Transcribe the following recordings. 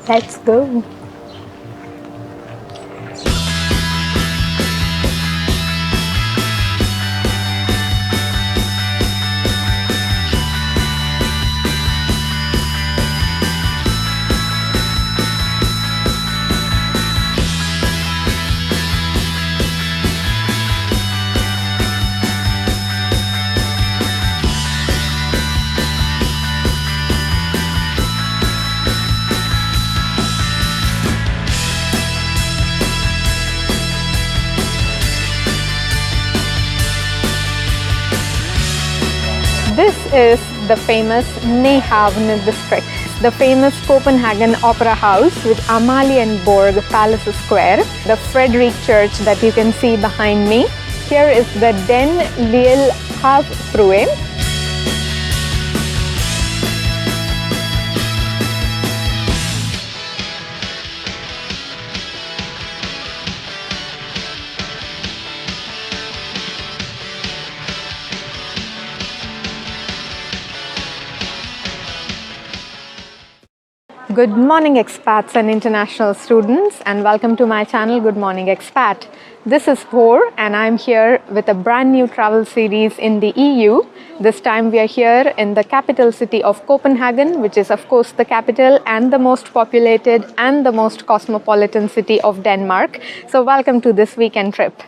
Let's go. This is the famous Nyhavn district, the famous Copenhagen Opera House with Amalienborg Palace Square, the Frederick Church that you can see behind me. Here is the Den Lille Havfrue. Good morning expats and international students, and welcome to my channel Good Morning Expat. This is Bhor and I'm here with a brand new travel series in the EU. This time we are here in the capital city of Copenhagen, which is of course the capital and the most populated and the most cosmopolitan city of Denmark. So welcome to this weekend trip.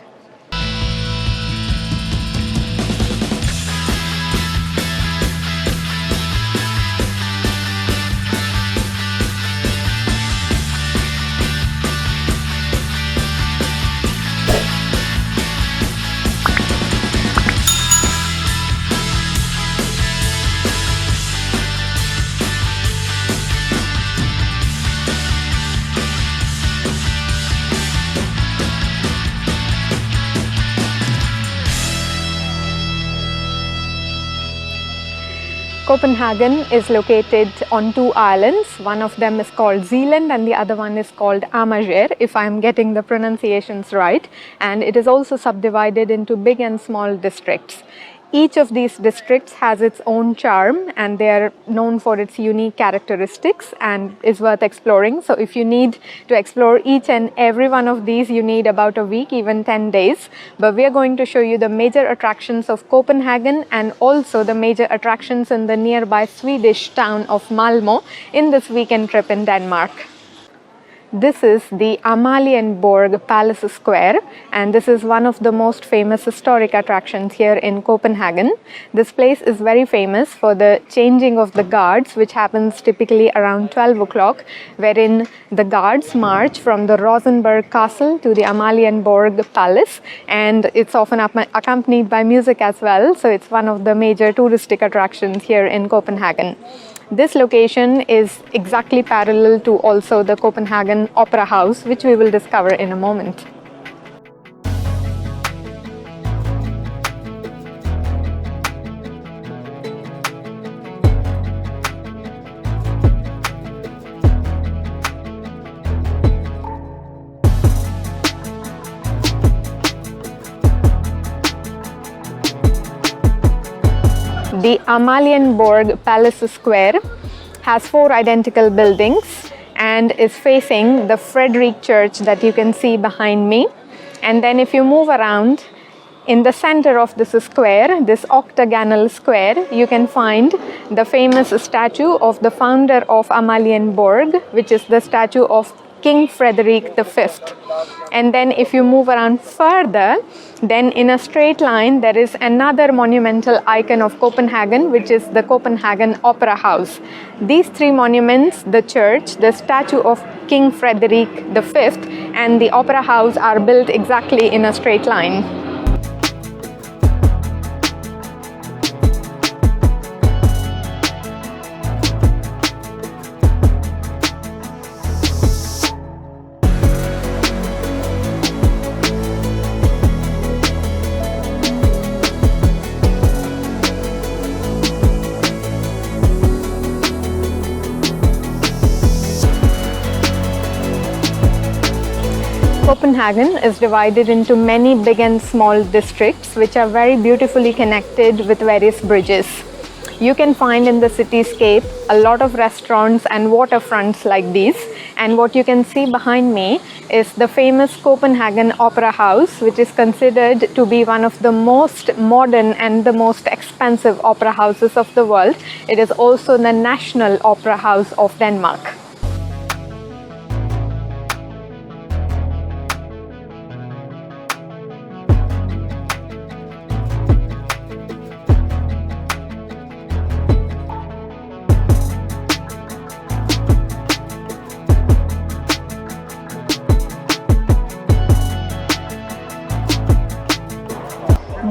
Copenhagen is located on two islands. One of them is called Zealand and the other one is called Amager, if I'm getting the pronunciations right. And it is also subdivided into big and small districts. Each of these districts has its own charm and they are known for its unique characteristics and is worth exploring. So if you need to explore each and every one of these, you need about a week, even 10 days. But we are going to show you the major attractions of Copenhagen and also the major attractions in the nearby Swedish town of Malmö in this weekend trip in Denmark. This is the Amalienborg Palace Square, and this is one of the most famous historic attractions here in Copenhagen. This place is very famous for the changing of the guards, which happens typically around 12 o'clock, wherein the guards march from the Rosenborg Castle to the Amalienborg Palace, and it's often accompanied by music as well, so it's one of the major touristic attractions here in Copenhagen. This location is exactly parallel to also the Copenhagen Opera House, which we will discover in a moment. The Amalienborg Palace Square has 4 identical buildings and is facing the Frederick Church that you can see behind me. And then if you move around, in the center of this square, this octagonal square, you can find the famous statue of the founder of Amalienborg, which is the statue of King Frederick V. And then if you move around further, then in a straight line there is another monumental icon of Copenhagen, which is the Copenhagen Opera House. These 3 monuments, the church, the statue of King Frederick V and the Opera House, are built exactly in a straight line. Copenhagen is divided into many big and small districts which are very beautifully connected with various bridges. you can find in the cityscape a lot of restaurants and waterfronts like these. And what you can see behind me is the famous Copenhagen Opera House, which is considered to be one of the most modern and the most expensive opera houses of the world. It is also the national opera house of Denmark.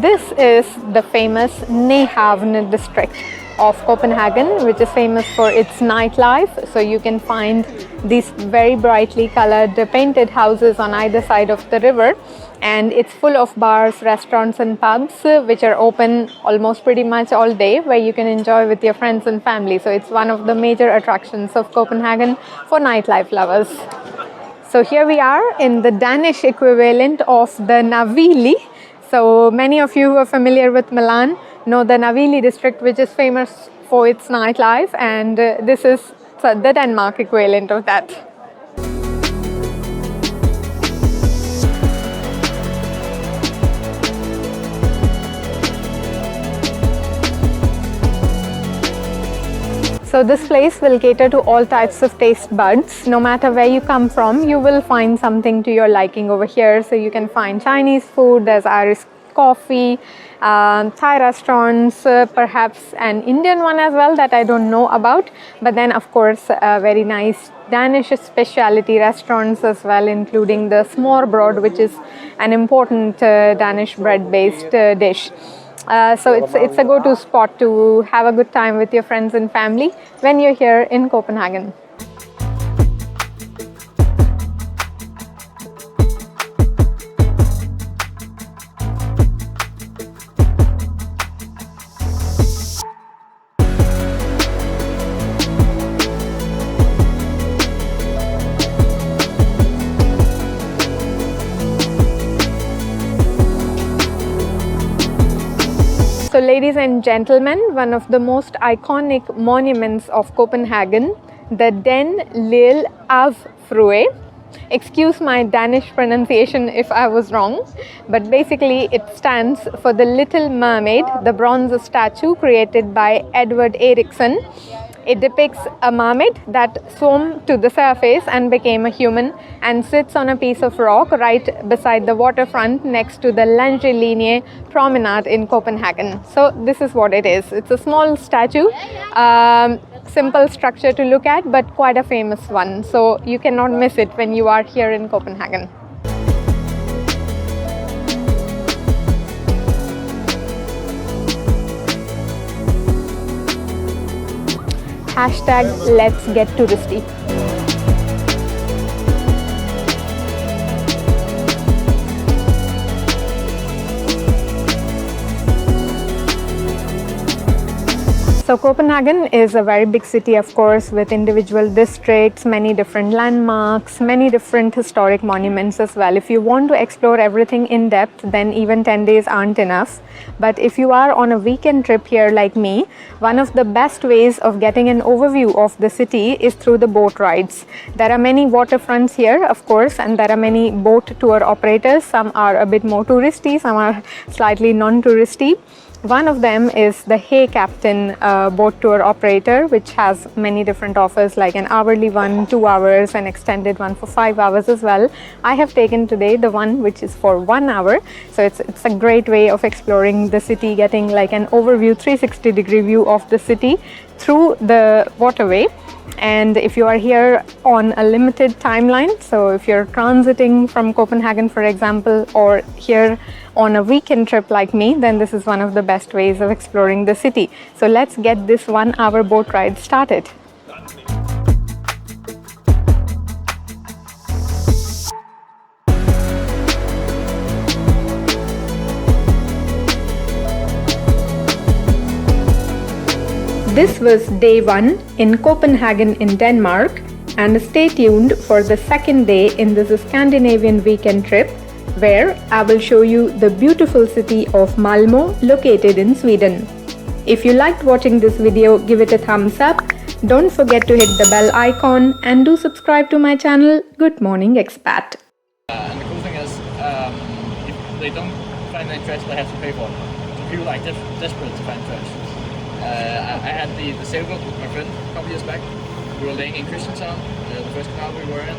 This is the famous Nyhavn district of Copenhagen, which is famous for its nightlife. So you can find these very brightly colored painted houses on either side of the river, and it's full of bars, restaurants and pubs which are open almost pretty much all day, where you can enjoy with your friends and family. So it's one of the major attractions of Copenhagen for nightlife lovers. So here we are in the Danish equivalent of the Navili. So many of you who are familiar with Milan know the Navili district, which is famous for its nightlife, and this is the Denmark equivalent of that. So this place will cater to all types of taste buds. No matter where you come from, you will find something to your liking over here. So you can find Chinese food, there's Irish coffee, Thai restaurants, perhaps an Indian one as well that I don't know about. But then of course very nice Danish specialty restaurants as well, including the smørrebrød, which is an important Danish bread based dish. So it's a go-to spot to have a good time with your friends and family when you're here in Copenhagen. So ladies and gentlemen, one of the most iconic monuments of Copenhagen, the Den Lille Afrue. Excuse my Danish pronunciation if I was wrong, but basically it stands for the Little Mermaid, the bronze statue created by Edward Eriksson. It depicts a mermaid that swam to the surface and became a human and sits on a piece of rock right beside the waterfront next to the Langelinie promenade in Copenhagen. So this is what it is. It's a small statue, simple structure to look at, but quite a famous one. So you cannot miss it when you are here in Copenhagen. Hashtag let's get touristy. So Copenhagen is a very big city, of course, with individual districts, many different landmarks, many different historic monuments as well. If you want to explore everything in depth, then even 10 days aren't enough. But if you are on a weekend trip here like me, one of the best ways of getting an overview of the city is through the boat rides. There are many waterfronts here, of course, and there are many boat tour operators. Some are a bit more touristy, some are slightly non-touristy. One of them is the Hey Captain boat tour operator, which has many different offers, like an hourly one, 2 hours, an extended one for 5 hours as well. I have taken today the one which is for 1 hour. So it's a great way of exploring the city, getting like an overview, 360-degree view of the city through the waterway. And if you are here on a limited timeline, so if you're transiting from Copenhagen, for example, or here on a weekend trip like me, then this is one of the best ways of exploring the city. So let's get this 1 hour boat ride started. This was day 1 in Copenhagen in Denmark, and stay tuned for the second day in this Scandinavian weekend trip, where I will show you the beautiful city of Malmö, located in Sweden. If you liked watching this video, give it a thumbs up. Don't forget to hit the bell icon and do subscribe to my channel, Good Morning Expat. And the cool thing is, if they don't find any trash, they have to pay for it. So people are desperate to find trash. I had the sailboat with my friend a couple years back. We were laying in Christianstown, the first canal we were in.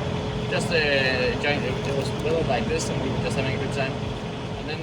Just enjoying it. It was weather like this, and we were just having a good time. And then